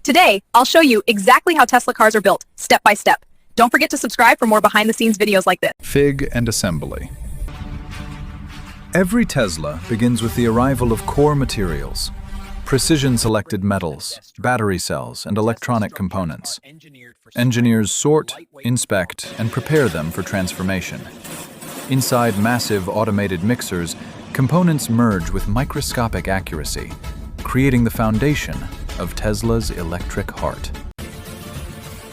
Today, I'll show you exactly how Tesla cars are built, step by step. Don't forget to subscribe for more behind-the-scenes videos like this. Fig and assembly. Every Tesla begins with the arrival of core materials, precision-selected metals, battery cells, and electronic components. Engineers sort, inspect, and prepare them for transformation. Inside massive automated mixers, components merge with microscopic accuracy, creating the foundation of Tesla's electric heart.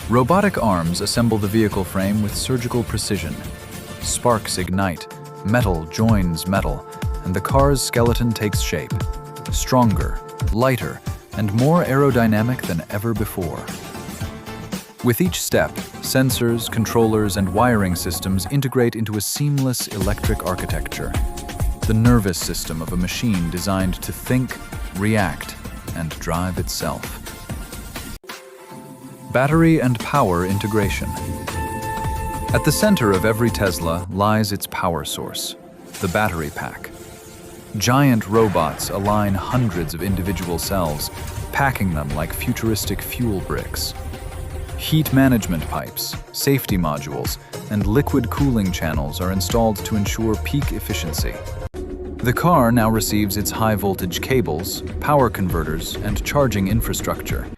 Robotic arms assemble the vehicle frame with surgical precision. Sparks ignite, metal joins metal, and the car's skeleton takes shape. Stronger, lighter, and more aerodynamic than ever before. With each step, sensors, controllers, and wiring systems integrate into a seamless electric architecture. The nervous system of a machine designed to think, react, and drive itself. Battery and power integration. At the center of every Tesla lies its power source, the battery pack. Giant robots align hundreds of individual cells, packing them like futuristic fuel bricks. Heat management pipes, safety modules, and liquid cooling channels are installed to ensure peak efficiency. The car now receives its high-voltage cables, power converters, and charging infrastructure,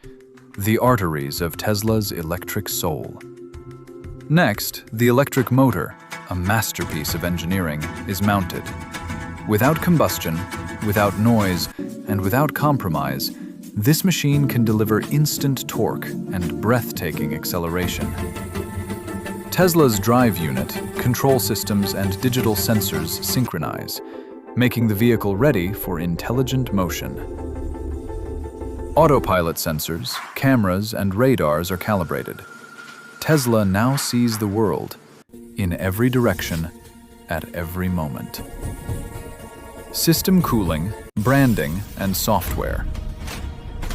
the arteries of Tesla's electric soul. Next, the electric motor, a masterpiece of engineering, is mounted. Without combustion, without noise, and without compromise, this machine can deliver instant torque and breathtaking acceleration. Tesla's drive unit, control systems, and digital sensors synchronize, making the vehicle ready for intelligent motion. Autopilot sensors, cameras, and radars are calibrated. Tesla now sees the world in every direction, at every moment. System cooling, branding, and software.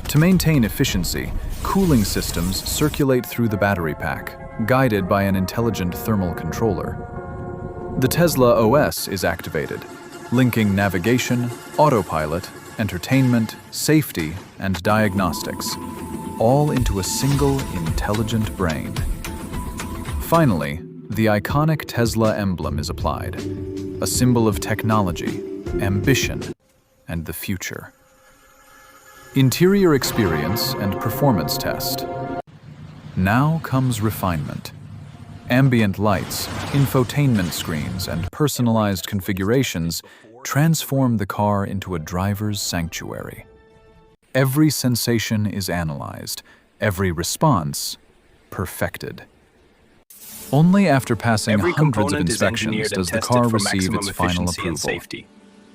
To maintain efficiency, cooling systems circulate through the battery pack, guided by an intelligent thermal controller. The Tesla OS is activated, linking navigation, autopilot, entertainment, safety, and diagnostics, all into a single intelligent brain. Finally, the iconic Tesla emblem is applied, a symbol of technology, ambition, and the future. Interior experience and performance test. Now comes refinement. Ambient lights, infotainment screens, and personalized configurations transform the car into a driver's sanctuary. Every sensation is analyzed, every response perfected. Only after passing hundreds of inspections does the car receive its final approval.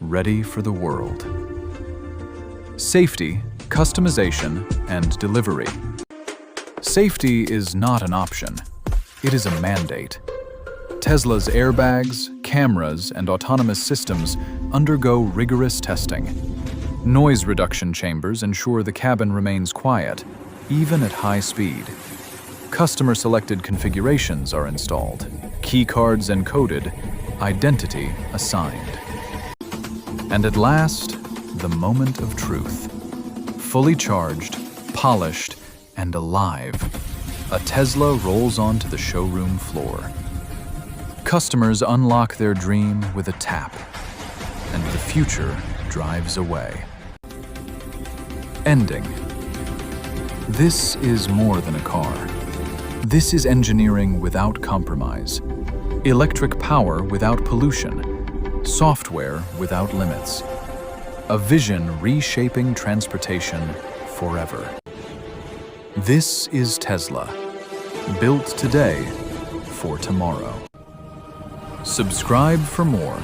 Ready for the world. Safety, customization, and delivery. Safety is not an option. It is a mandate. Tesla's airbags, cameras, and autonomous systems undergo rigorous testing. Noise reduction chambers ensure the cabin remains quiet, even at high speed. Customer-selected configurations are installed, key cards encoded, identity assigned. And at last, the moment of truth. Fully charged, polished, and alive, a Tesla rolls onto the showroom floor. Customers unlock their dream with a tap, and the future drives away. Ending. This is more than a car. This is engineering without compromise, electric power without pollution, software without limits, a vision reshaping transportation forever. This is Tesla, built today for tomorrow. Subscribe for more.